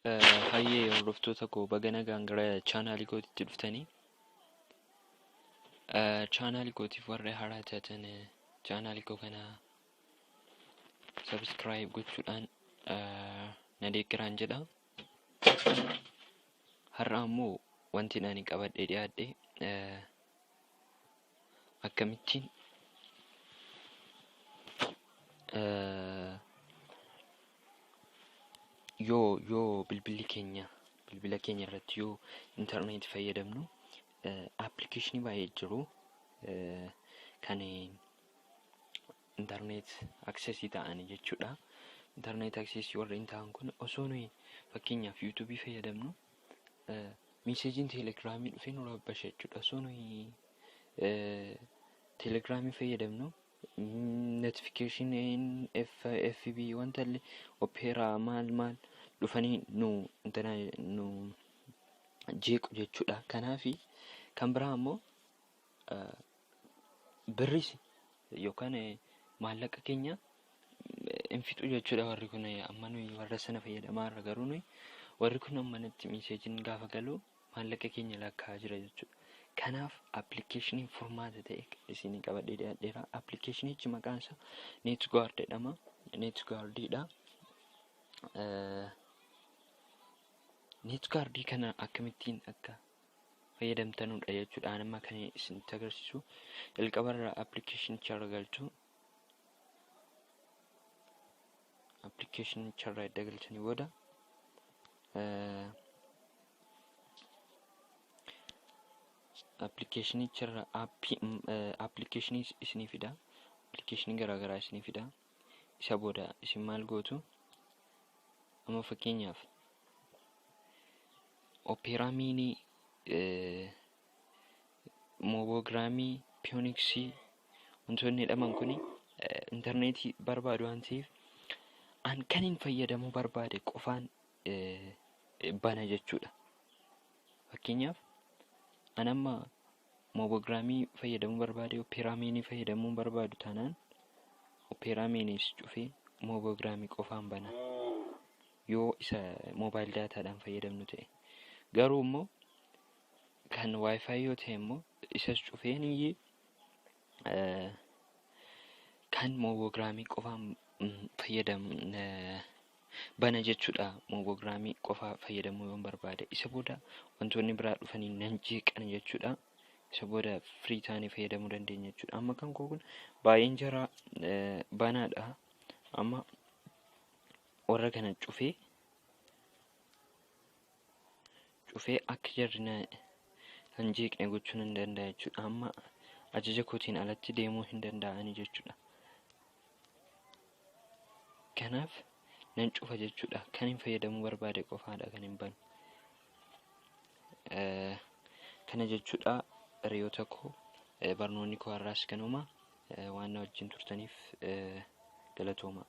Hayyee hordoftoota koo baga nagaan gara chaanaalii kootitti dhuftanii. Chaanaalii kootiif warra haaraa taatan chaanaalii koo kana subscribe gochuudhaan na deeggaraan jedha. Har'a ammoo wanti ani qabadhee dhiyaadhe akkamittiin yoo bilbila keenya irratti yoo internet fayyadamnu application baay'ee jiru kan internet access ta'an jechuudha. Internet access warra ta'an kun osoo nuyi fakkeenyaaf YouTube fayyadamnu messaging Telegram dhufee nu rabbasha jechuudha. Osoo nuyi Telegram fayyadamnu notification FB wanta illee Opera maal dhufanii nu jeequ jechuudha. Kanaafi kan biraa ammoo birris yookaan maallaqa keenya infixu jechuudha. Warri kun amma nuyi warra sana fayyadamaa irra garuu nuyi warri kun ammanatti messaging gaafa galu maallaqa keenya lakkaa jira jechuudha. Kanaaf application formaata ta'e isin qabadhee dhiyaadheera. Applicationichi maqaan isaa NetGuard jedhama. NetGuardidha. NetGuard kana akkamittiin akka fayyadamtanudha jechuudha. Amma kan isin agarsiisu jalqabarra applicationicha irra galchu. Applicationicha irra galchanii booda applicationicha irra application isinii fida. Application garaagaraa isinii fida. Isa booda isin maal gootu? Amma fakkeenyaaf Opera Mini, Mobograamii, Phoenix wantoonni jedhaman kun internetii barbaadu waan ta'eef an kan hin fayyadamuu barbaade qofaan bana jechuudha. Fakkeenyaaf an amma Mobograamii fayyadamuu barbaade Opera Mini fayyadamuu barbaadu taanaan Opera Minis cufee Mobograamii qofaan bana yoo isa mobile dataadhaan fayyadamnu ta'e. Garuu immoo kan wifi yoo ta'e immoo isas cufeen kan Mobograamii qofaan fayyadamna bana jechuudha. Mobograamii qofa fayyadamuu yoo barbaade isa booda wantoonni biraa dhufanii nan jeeqan jechuudha. Isa booda free taanii fayyadamuu dandeenya jechuudha. Amma kan koo kun baay'een jara banaadha. Amma warra kana cufee akka jarri hin jeeqne gochuun hin danda'a jechuudha. Amma ajaja kootiin alatti deemuu hin danda'ani jechuudha. Kanaaf nan cufa jechuudha. Kan hin fayyadamuu barbaade qofaadha kan hin banu. Kana jechuudha. Hiriyoota koo barnoonni koo har'aas kanuma waan na wajjin turtaniif galatooma.